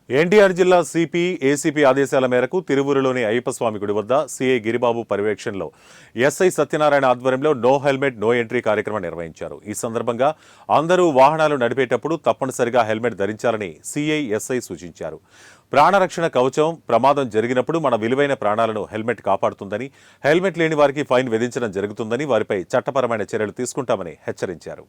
ఎన్టీఆర్ జిల్లా CP, ACP ఆదేశాల మేరకు తిరువూరులోని అయ్యప్పస్వామి గుడి వద్ద సీఐ గిరిబాబు పర్యవేక్షణలో ఎస్ఐ సత్యనారాయణ ఆధ్వర్యంలో నో హెల్మెట్ నో ఎంట్రీ కార్యక్రమం నిర్వహించారు. ఈ సందర్భంగా అందరూ వాహనాలు నడిపేటప్పుడు తప్పనిసరిగా హెల్మెట్ ధరించాలని సీఐ, ఎస్ఐ సూచించారు. ప్రాణరక్షణ కవచం ప్రమాదం జరిగినప్పుడు మన విలువైన ప్రాణాలను హెల్మెట్ కాపాడుతుందని, హెల్మెట్ లేని వారికి ఫైన్ విధించడం జరుగుతుందని, వారిపై చట్టపరమైన చర్యలు తీసుకుంటామని హెచ్చరించారు.